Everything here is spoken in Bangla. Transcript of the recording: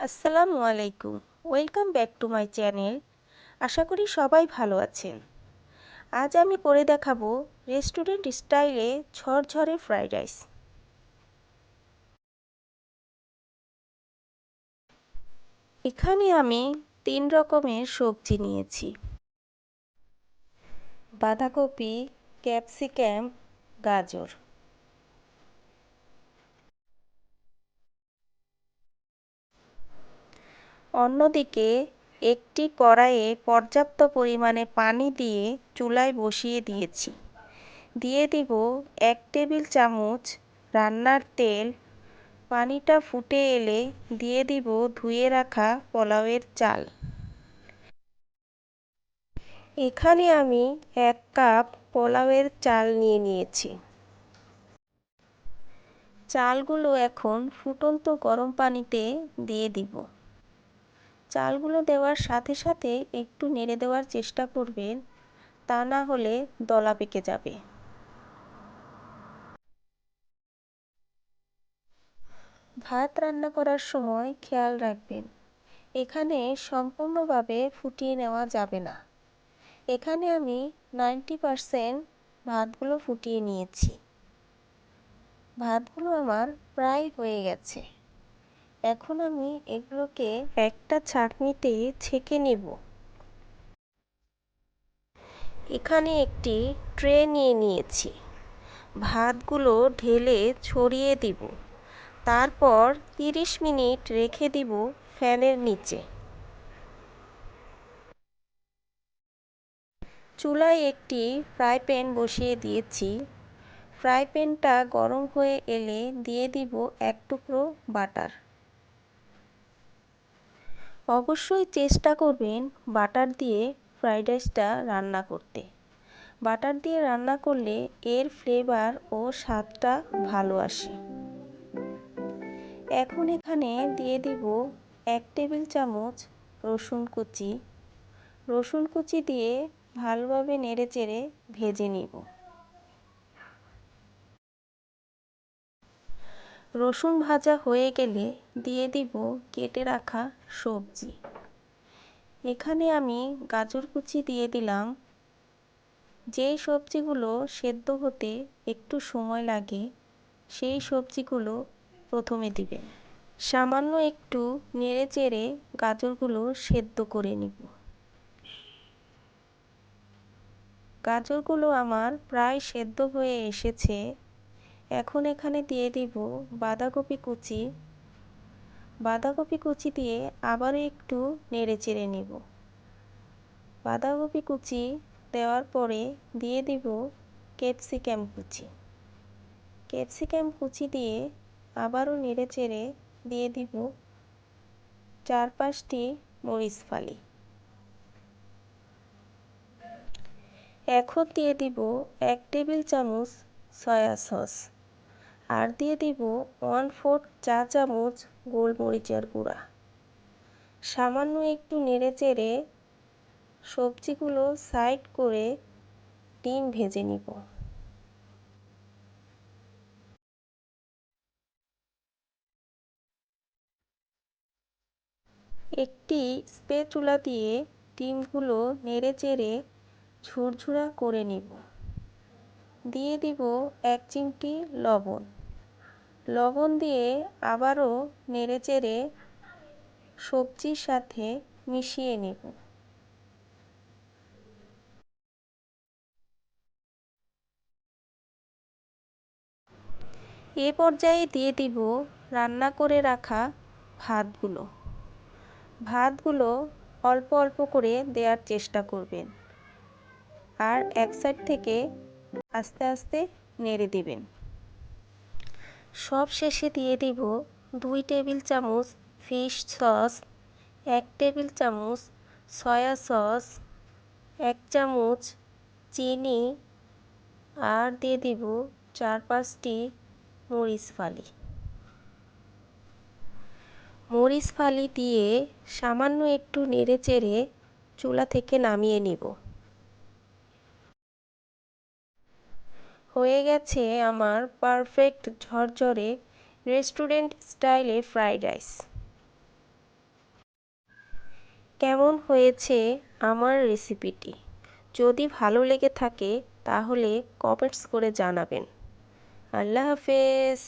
আসসালামু আলাইকুম। Welcome back to my channel. আশা করি সবাই ভালো আছেন। আজ আমি করে দেখাবো রেস্টুরেন্ট স্টাইলে ঝরঝরে ফ্রাইড রাইস। এখানে আমি 3 রকমের সবজি নিয়েছি: বাঁধাকপি, ক্যাপসিকাম, গাজর। অন্যদিকে একটি কড়াইয়ে পর্যাপ্ত পরিমাণে পানি দিয়ে চুলায় বসিয়ে দিয়েছি। দিয়ে দিব 1 টেবিল চামচ রান্নার তেল। পানিটা ফুটে এলে দিয়ে দিব ধুয়ে রাখা পোলাওয়ের চাল। এখানে আমি 1 কাপ পোলাওয়ের চাল নিয়েছি। চালগুলো এখন ফুটন্ত গরম পানিতে দিয়ে দিব। চালগুলো দেওয়ার সাথে সাথে একটু নেড়ে দেওয়ার চেষ্টা করবেন, তা না হলে দলা পেকে যাবে। ভাত রান্না করার সময় খেয়াল রাখবেন, এখানে সম্পূর্ণভাবে ফুটিয়ে নেওয়া যাবে না। এখানে আমি 90% ভাতগুলো ফুটিয়ে নিয়েছি। ভাতগুলো আমার প্রায় হয়ে গেছে। এখন আমি এগুলোকে একটা ছাঁকনিতে ছেঁকে নিব। এখানে একটি ট্রে নিয়েছি। ভাতগুলো ঢেলে ছড়িয়ে দিব। তারপর 30 মিনিট রেখে দিব ফ্যানের নিচে। চুলায় একটি ফ্রাই প্যান বসিয়ে দিয়েছি। ফ্রাই প্যানটা গরম হয়ে এলে দিয়ে দিব 1 টুকরো বাটার। অবশ্যই চেষ্টা করবেন বাটার দিয়ে ফ্রাইড রাইসটা রান্না করতে। বাটার দিয়ে রান্না করলে এর ফ্লেভার ও স্বাদটা ভালো আসে। এখন এখানে দিয়ে দিব 1 টেবিল চামচ রসুন কুচি। রসুন কুচি দিয়ে ভালোভাবে নেড়েচেড়ে ভেজে নিব। রসুন ভাজা হয়ে গেলে দিয়ে দিব কেটে রাখা সবজি। এখানে আমি গাজর কুচি দিয়ে দিলাম। যেই সবজিগুলো সেদ্ধ হতে একটু সময় লাগে সেই সবজিগুলো প্রথমে দিবেন। সামান্য একটু নেড়েচেড়ে গাজরগুলো সেদ্ধ করে নিব। গাজরগুলো আমার প্রায় সেদ্ধ হয়ে এসেছে। এখন এখানে দিয়ে দিব বাঁধাকপি কুচি। বাঁধাকপি কুচি দিয়ে আবারও একটু নেড়েচেড়ে নিব। বাঁধাকপি কুচি দেওয়ার পরে দিয়ে দিব ক্যাপসিকাম কুচি। ক্যাপসিকাম কুচি দিয়ে আবারও নেড়েচেড়ে দিয়ে দিব 4-5টি মরিচ ফালি। এখন দিয়ে দিব 1 টেবিল চামচ সয়া সস। আর দিয়ে দিব 1/4 চা চামচ গোলমরিচের গুঁড়া। সামান্য একটু নেড়েচেড়ে সবজিগুলো সাইড করে ডিম ভেজে নিব। একটি স্প্যাচুলা দিয়ে ডিমগুলো নেড়েচেড়ে ঝুরঝুরা করে নিব। দিয়ে দিব 1 চিমটি লবণ। লবণ দিয়ে আবারও নেড়েচেড়ে সবজির সাথে মিশিয়ে নেব। এ পর্যায়ে দিয়ে দিব রান্না করে রাখা ভাতগুলো। ভাতগুলো অল্প অল্প করে দেওয়ার চেষ্টা করবেন, আর এক সাইড থেকে আস্তে আস্তে নেড়ে দিবেন। সব শেষে দিয়ে দিব 2 টেবিল চামচ ফিশ সস, 1 টেবিল চামচ সয়া সস, 1 চামচ চিনি, আর দিয়ে দিব 4-5টি মরিচ ফালি। মরিচ ফালি দিয়ে সামান্য একটু নেড়েচেড়ে চুলা থেকে নামিয়ে নিব। হয়ে গেছে আমার পারফেক্ট ঝরঝরে রেস্টুরেন্ট স্টাইলে ফ্রাইড রাইস। কেমন হয়েছে আমার রেসিপিটি। যদি ভালো লেগে থাকে তাহলে কমেন্টস করে জানাবেন। আল্লাহ হাফেজ।